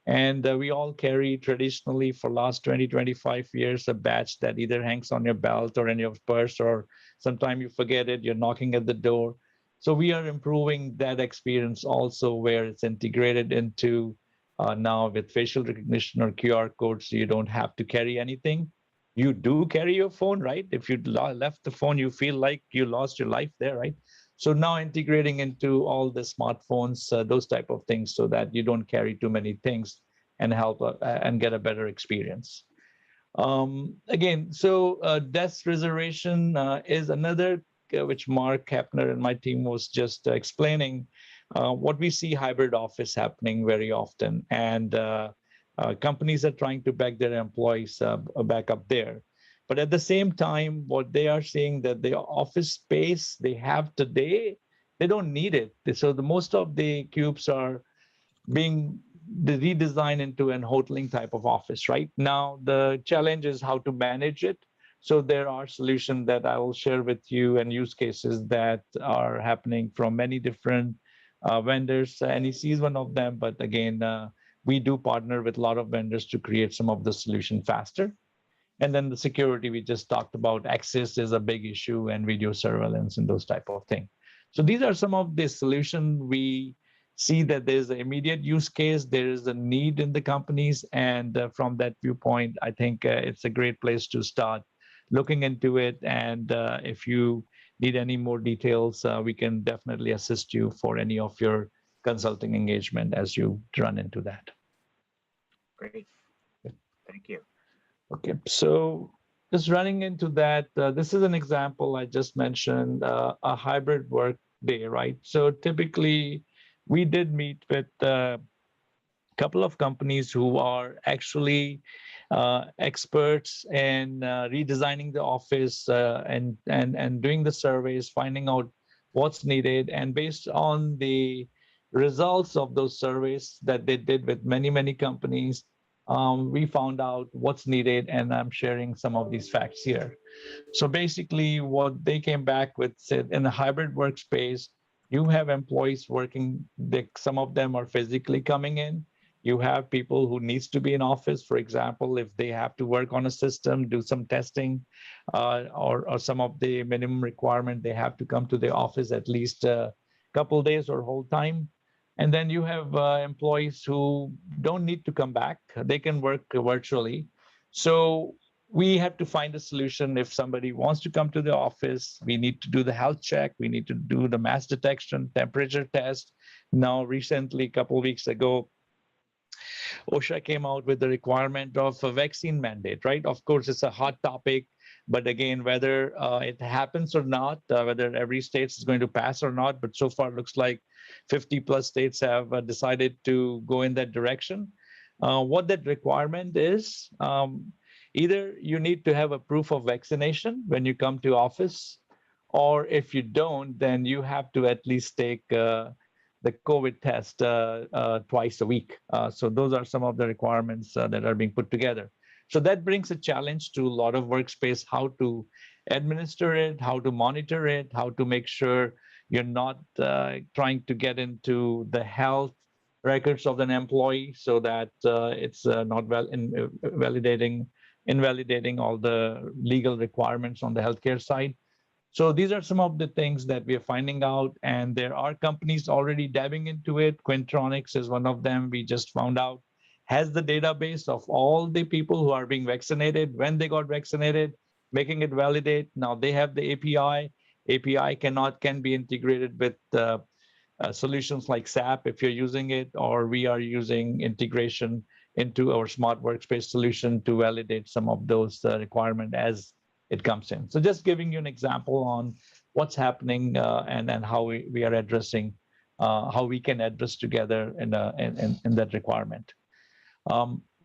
And we all carry traditionally for last 20, 25 years, a badge that either hangs on your belt or in your purse, or sometimes you forget it, you're knocking at the door. So we are improving that experience also, where it's integrated into now with facial recognition or QR codes, so you don't have to carry anything. You do carry your phone, right? If you left the phone, you feel like you lost your life there, right? So now integrating into all the smartphones, those type of things, so that you don't carry too many things and help and get a better experience. Again, so desk reservation is another which Mark Hepner and my team was just explaining. What we see hybrid office happening very often, and companies are trying to back their employees back up there. But at the same time, what they are seeing that the office space they have today, they don't need it. So the most of the cubes are being redesigned into an hoteling type of office. Right now, the challenge is how to manage it. So there are solutions that I will share with you and use cases that are happening from many different vendors. NEC is one of them, but again, we do partner with a lot of vendors to create some of the solution faster. And then the security we just talked about, access is a big issue, and video surveillance and those type of things. So these are some of the solutions we see that there's an immediate use case, there is a need in the companies, and from that viewpoint, I think it's a great place to start looking into it. And if you need any more details, we can definitely assist you for any of your consulting engagement as you run into that. Great. Thank you. Okay, so just running into that, this is an example I just mentioned, a hybrid work day, right? So typically, we did meet with a couple of companies who are actually experts in redesigning the office and doing the surveys, finding out what's needed, and based on the results of those surveys that they did with many, many companies, we found out what's needed, and I'm sharing some of these facts here. So basically, what they came back with said in a hybrid workspace, you have employees working, some of them are physically coming in. You have people who needs to be in office, for example, if they have to work on a system, do some testing, or some of the minimum requirement, they have to come to the office at least a couple days or whole time. And then you have employees who don't need to come back. They can work virtually. So we have to find a solution. If somebody wants to come to the office, we need to do the health check. We need to do the mass detection, temperature test. Now, recently, a couple of weeks ago, OSHA came out with the requirement of a vaccine mandate, right? Of course, it's a hot topic. But again, whether it happens or not, whether every state is going to pass or not, but so far it looks like 50 plus states have decided to go in that direction. What that requirement is, either you need to have a proof of vaccination when you come to office, or if you don't, then you have to at least take the COVID test twice a week. So those are some of the requirements that are being put together. So that brings a challenge to a lot of workspace, how to administer it, how to monitor it, how to make sure you're not trying to get into the health records of an employee so that it's not invalidating all the legal requirements on the healthcare side. So these are some of the things that we are finding out, and there are companies already dabbing into it. Quintronics is one of them. We just found out has the database of all the people who are being vaccinated, when they got vaccinated. making it validate. Now they have the API. API can be integrated with solutions like SAP if you're using it, or we are using integration into our smart workspace solution to validate some of those requirements as it comes in. So just giving you an example on what's happening and how we are addressing, how we can address together in that requirement.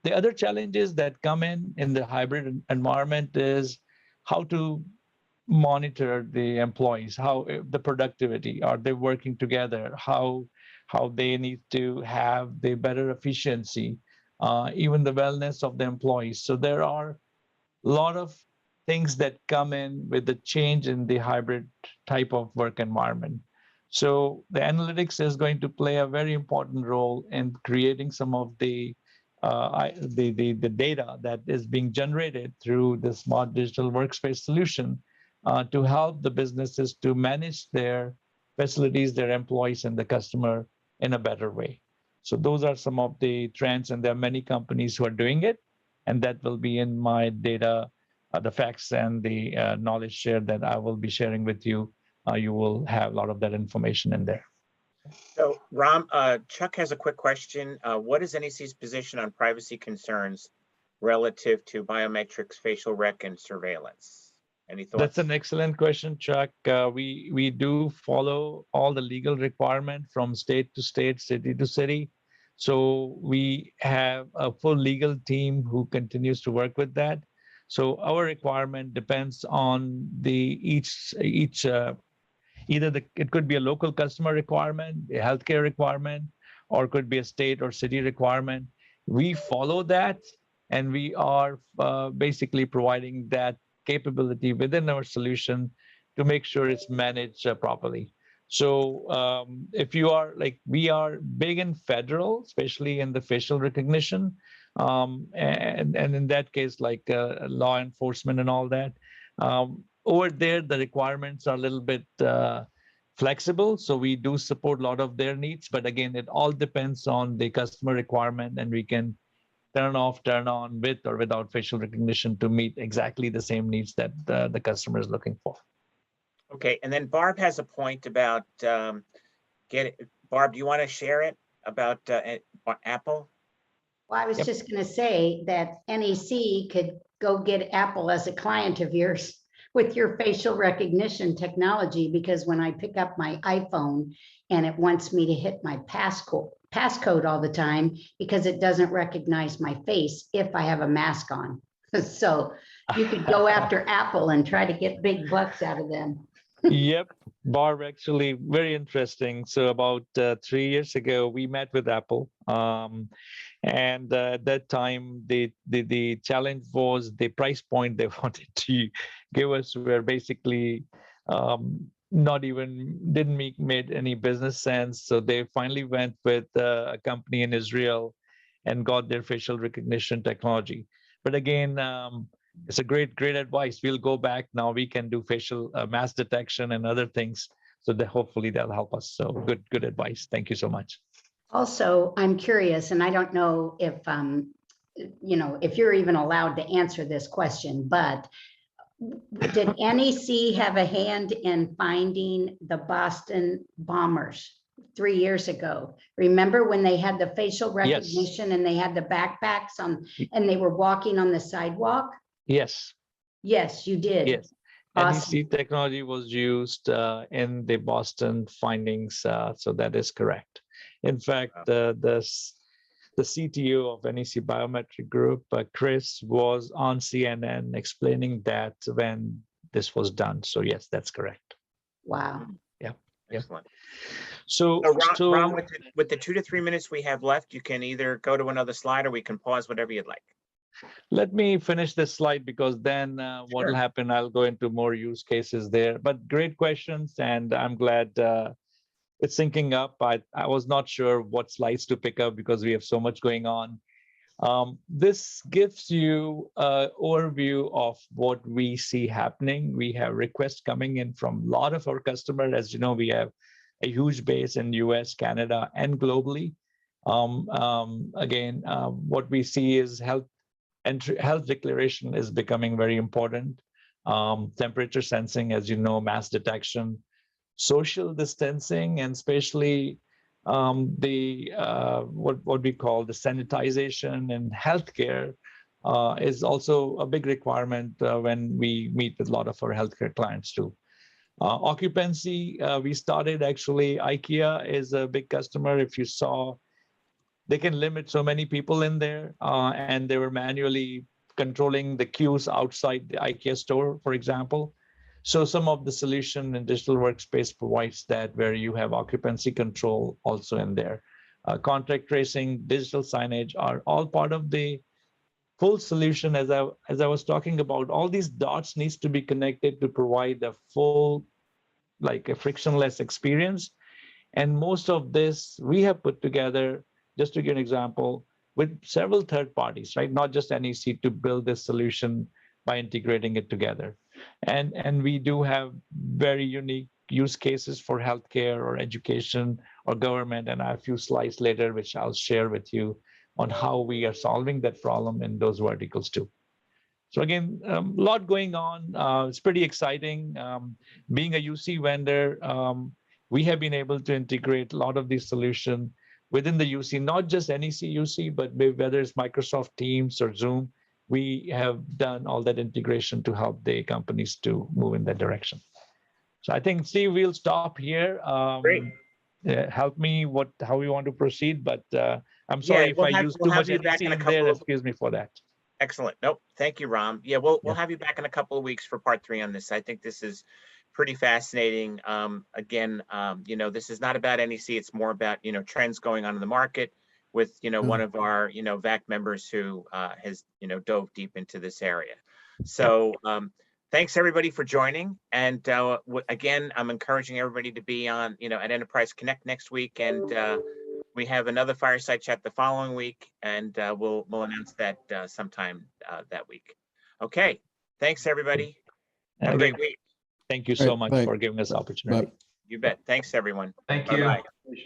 The other challenges that come in the hybrid environment is how to monitor the employees, how the productivity, are they working together, how they need to have the better efficiency, even the wellness of the employees. So there are a lot of things that come in with the change in the hybrid type of work environment. So the analytics is going to play a very important role in creating some of the data that is being generated through the smart digital workspace solution to help the businesses to manage their facilities, their employees, and the customer in a better way. So those are some of the trends, and there are many companies who are doing it, and that will be in my data, the facts and the knowledge share that I will be sharing with you. You will have a lot of that information in there. So Ram, Chuck has a quick question. What is NEC's position on privacy concerns relative to biometrics, facial rec, and surveillance? Any thoughts? That's an excellent question, Chuck. We do follow all the legal requirement from state to state, city to city. So we have a full legal team who continues to work with that. So our requirement depends on each either it could be a local customer requirement, a healthcare requirement, or it could be a state or city requirement. We follow that, and we are basically providing that capability within our solution to make sure it's managed properly. So if you are we are big in federal, especially in the facial recognition, and in that case, law enforcement and all that. Over there, the requirements are a little bit flexible, so we do support a lot of their needs. But again, it all depends on the customer requirement, and we can turn off, turn on with or without facial recognition to meet exactly the same needs that the customer is looking for. Okay, and then Barb has a point about Barb, do you want to share it about Apple? Well, I was just going to say that NEC could go get Apple as a client of yours with your facial recognition technology, because when I pick up my iPhone and it wants me to hit my passcode all the time because it doesn't recognize my face if I have a mask on. So you could go after Apple and try to get big bucks out of them. Yep, Barb, actually very interesting. So about 3 years ago, we met with Apple, and at that time, the challenge was the price point they wanted to give us were basically didn't make any business sense. So they finally went with a company in Israel and got their facial recognition technology. But again, it's a great advice. We'll go back now. We can do facial mask detection and other things, so that hopefully that'll help us. So good advice. Thank you so much. Also, I'm curious, and I don't know if if you're even allowed to answer this question, but did NEC have a hand in finding the Boston bombers 3 years ago? Remember when they had the facial recognition and they had the backpacks on and they were walking on the sidewalk? Yes. Yes, you did. Yes. Awesome. NEC technology was used in the Boston findings, so that is correct. In fact, the CTO of NEC Biometric Group, Chris, was on CNN explaining that when this was done. So yes, that's correct. Wow. Yeah. Excellent. So Ron, with the 2 to 3 minutes we have left, you can either go to another slide or we can pause, whatever you'd like. Let me finish this slide, because then what will happen, I'll go into more use cases there. But great questions, and I'm glad it's syncing up. I was not sure what slides to pick up because we have so much going on. This gives you an overview of what we see happening. We have requests coming in from a lot of our customers. As you know, we have a huge base in US, Canada, and globally. Again, what we see is health declaration is becoming very important. temperature sensing, as you know, mass detection, social distancing, and especially what we call the sanitization and healthcare is also a big requirement when we meet with a lot of our healthcare clients too. Occupancy, we started actually, IKEA is a big customer. If you saw, they can limit so many people in there, and they were manually controlling the queues outside the IKEA store, for example. So some of the solution in digital workspace provides that, where you have occupancy control also in there. Contact tracing, digital signage are all part of the full solution. As I was talking about, all these dots needs to be connected to provide a full, like a frictionless experience. And most of this we have put together, just to give an example, with several third parties, right? Not just NEC, to build this solution by integrating it together. And we do have very unique use cases for healthcare or education or government. And I have a few slides later, which I'll share with you on how we are solving that problem in those verticals too. So again, a lot going on. It's pretty exciting. Being a UC vendor, we have been able to integrate a lot of these solutions within the UC, not just NEC UC, but whether it's Microsoft Teams or Zoom, we have done all that integration to help the companies to move in that direction. So I think, Steve, we'll stop here. Great. Help me how we want to proceed, but I'm sorry if I use too much NEC in there, excuse me for that. Excellent. Nope. Thank you, Ram. Yeah, we'll have you back in a couple of weeks for part 3 on this. I think this is pretty fascinating. Again, you know, this is not about NEC. It's more about, you know, trends going on in the market with, you know, one of our, you know, VAC members who has, you know, dove deep into this area. So thanks everybody for joining. And again, I'm encouraging everybody to be on, you know, at Enterprise Connect next week. And we have another fireside chat the following week, and we'll announce that sometime that week. Okay. Thanks everybody. Have a great week. Thank you so much for giving us the opportunity. You bet. Thanks everyone. Thank Bye-bye. you.